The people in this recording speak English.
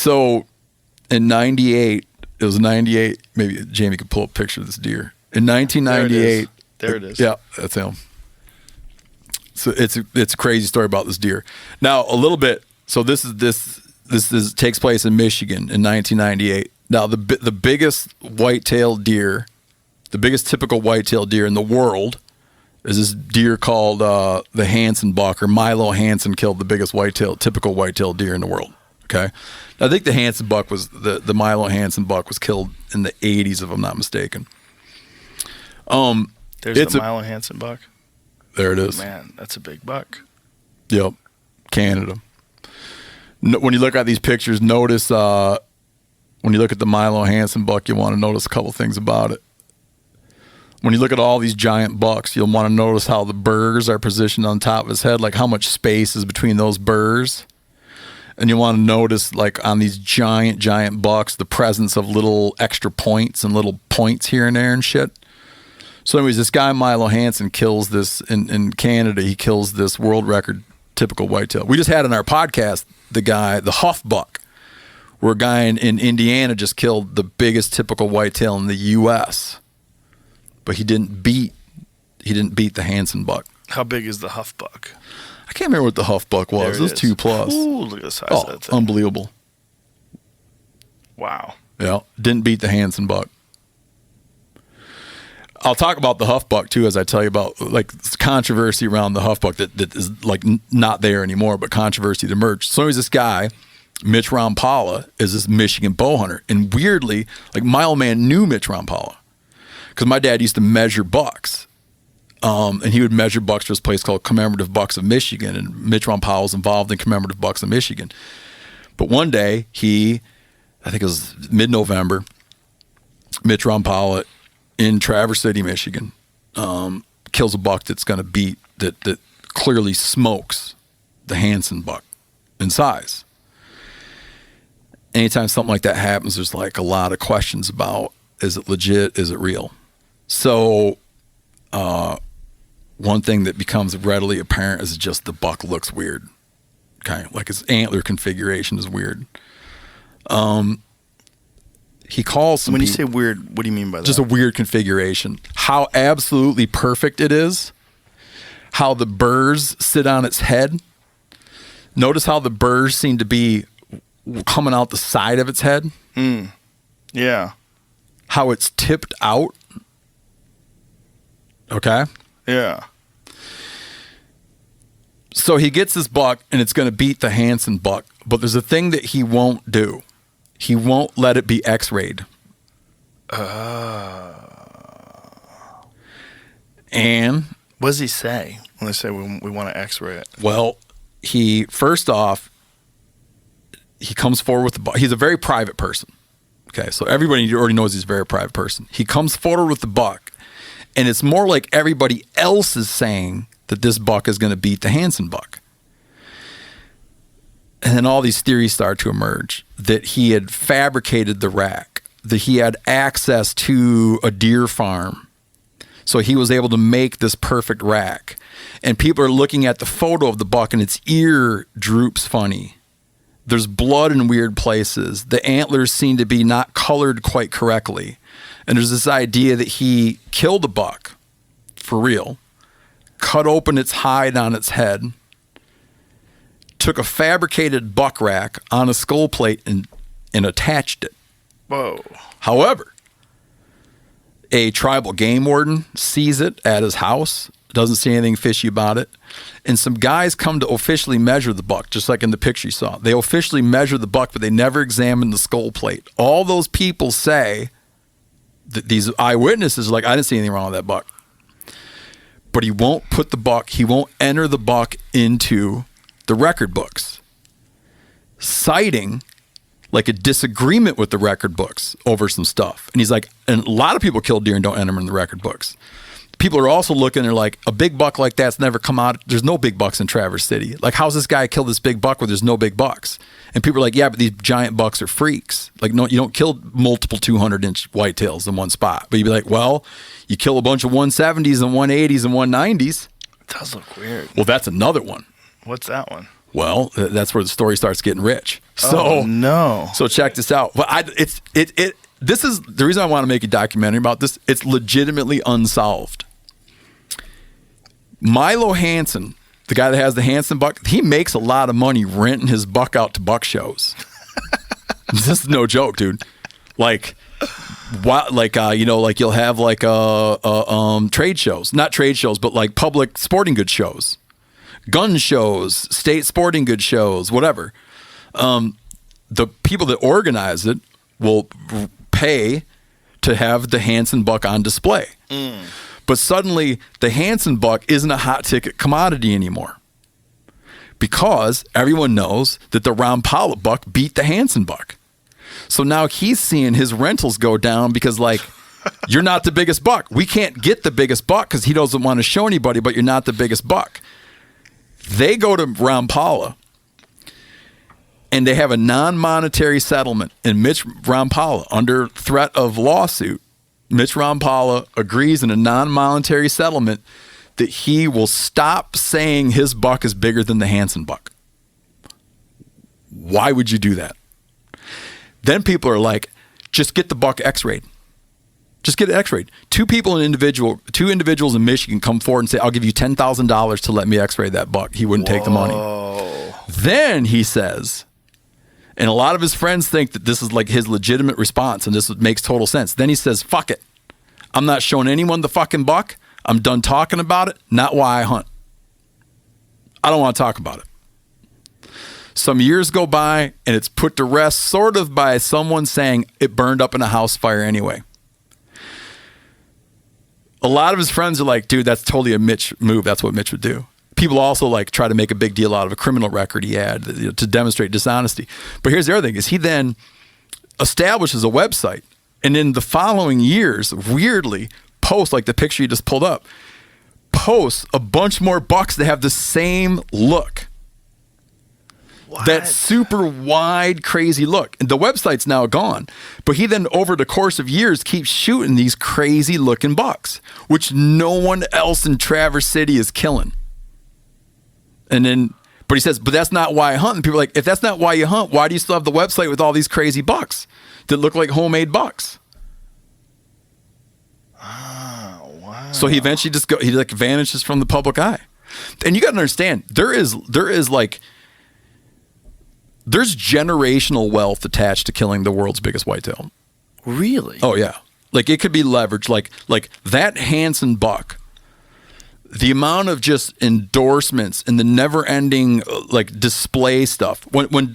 So in 98, it was 98. Maybe Jamie could pull up a picture of this deer. In 1998. There it is. Yeah, that's him. So it's a crazy story about this deer. Now, a little bit. So this takes place in Michigan in 1998. Now, the biggest white-tailed deer, the biggest typical white-tailed deer in the world is this deer called the Hanson Buck, or Milo Hanson killed the biggest typical white-tailed deer in the world. Okay, I think the Hanson Buck was the Milo Hanson Buck was killed in the 80s, if I'm not mistaken. There's the Milo Hanson Buck. There it is. Man, that's a big buck. Yep, Canada. When you look at these pictures, notice when you look at the Milo Hanson Buck, you want to notice a couple things about it. When you look at all these giant bucks, you'll want to notice how the burrs are positioned on top of his head, like how much space is between those burrs. And you want to notice, like, on these giant bucks, the presence of little extra points and little points here and there and shit. So anyways, this guy Milo Hanson kills this in Canada. He kills this world record typical whitetail. We just had on our podcast the Huff Buck, where a guy in Indiana just killed the biggest typical whitetail in the U.S., but he didn't beat the Hanson Buck. How big is the Huff Buck? I can't remember what the Huff Buck was. It was 2+. Ooh, look at the size of that thing. Unbelievable. Wow. Yeah, didn't beat the Hanson Buck. I'll talk about the Huff Buck too, as I tell you about, like, controversy around the Huff Buck that is like not there anymore, but controversy that emerged. So there's this guy, Mitch Rompola, is this Michigan bow hunter, and weirdly, like, my old man knew Mitch Rompola because my dad used to measure bucks, and he would measure bucks for this place called Commemorative Bucks of Michigan, and Mitch Rompola was involved in Commemorative Bucks of Michigan. But one day, I think it was mid-November, Mitch Rompola in Traverse City, Michigan, kills a buck that's going to beat, that clearly smokes the Hanson Buck in size. Anytime something like that happens, there's like a lot of questions about, is it legit? Is it real? So one thing that becomes readily apparent is just the buck looks weird. Okay, like his antler configuration is weird. He calls some When you people, say weird, what do you mean by that? just a weird configuration. How absolutely perfect it is. How the burrs sit on its head. Notice how the burrs seem to be coming out the side of its head. Yeah. How it's tipped out. Okay? Yeah. So he gets this buck, and it's going to beat the Hanson Buck. But there's a thing that he won't do. He won't let it be X-rayed. And what does he say when they say we want to X-ray it? Well, first off, he comes forward with the buck. He's a very private person. Okay, so everybody already knows he's a very private person. He comes forward with the buck, and it's more like everybody else is saying that this buck is going to beat the Hanson Buck. And then all these theories start to emerge that he had fabricated the rack, that he had access to a deer farm. So he was able to make this perfect rack. And people are looking at the photo of the buck, and its ear droops funny. There's blood in weird places. The antlers seem to be not colored quite correctly. And there's this idea that he killed a buck, for real, cut open its hide on its head, took a fabricated buck rack on a skull plate and attached it. Whoa. However, a tribal game warden sees it at his house, doesn't see anything fishy about it, and some guys come to officially measure the buck, just like in the picture you saw. They officially measure the buck, but they never examine the skull plate. All those people say, that these eyewitnesses are like, I didn't see anything wrong with that buck. But he won't enter the buck into the record books, citing like a disagreement with the record books over some stuff. And he's like, and a lot of people kill deer and don't enter them in the record books. People are also looking, they're like, a big buck like that's never come out. There's no big bucks in Traverse City. Like, how's this guy kill this big buck where there's no big bucks? And people are like, yeah, but these giant bucks are freaks. Like, no, you don't kill multiple 200-inch whitetails in one spot. But you'd be like, well, you kill a bunch of 170s and 180s and 190s. It does look weird. Well, that's another one. What's that one? Well, that's where the story starts getting rich. So no. So check this out. Well, this is the reason I want to make a documentary about this. It's legitimately unsolved. Milo Hanson, the guy that has the Hanson Buck, he makes a lot of money renting his buck out to buck shows. This is no joke, dude. Like, what? Like, like you'll have like trade shows, not trade shows, but like public sporting goods shows, gun shows, state sporting goods shows, whatever. The people that organize it will pay to have the Hanson Buck on display. But suddenly, the Hanson Buck isn't a hot ticket commodity anymore because everyone knows that the Rompola Buck beat the Hanson Buck. So now he's seeing his rentals go down because, like, you're not the biggest buck. We can't get the biggest buck because he doesn't want to show anybody, but you're not the biggest buck. They go to Rompola, and they have a non-monetary settlement. And Mitch Rompola, under threat of lawsuit, Mitch Rompola agrees in a non-monetary settlement that he will stop saying his buck is bigger than the Hanson Buck. Why would you do that? Then people are like, just get the buck x-rayed. Just get it x-rayed. Two individuals in Michigan come forward and say, I'll give you $10,000 to let me x-ray that buck. He wouldn't take the money. Then he says, and a lot of his friends think that this is like his legitimate response and this makes total sense. Then he says, fuck it. I'm not showing anyone the fucking buck. I'm done talking about it. Not why I hunt. I don't want to talk about it. Some years go by and it's put to rest sort of by someone saying it burned up in a house fire anyway. A lot of his friends are like, dude, that's totally a Mitch move. That's what Mitch would do. People also like try to make a big deal out of a criminal record he had to demonstrate dishonesty. But here's the other thing is he then establishes a website and in the following years, weirdly, posts like the picture you just pulled up, posts a bunch more bucks that have the same look. What? That super wide, crazy look. And the website's now gone. But he then, over the course of years, keeps shooting these crazy looking bucks, which no one else in Traverse City is killing. And then, but he says, but that's not why I hunt. And people are like, if that's not why you hunt, why do you still have the website with all these crazy bucks that look like homemade bucks? Oh, wow. So he eventually he like vanishes from the public eye. And you got to understand, there's generational wealth attached to killing the world's biggest whitetail. Really? Oh yeah. Like it could be leveraged. Like that Hanson Buck. The amount of just endorsements and the never-ending like display stuff. When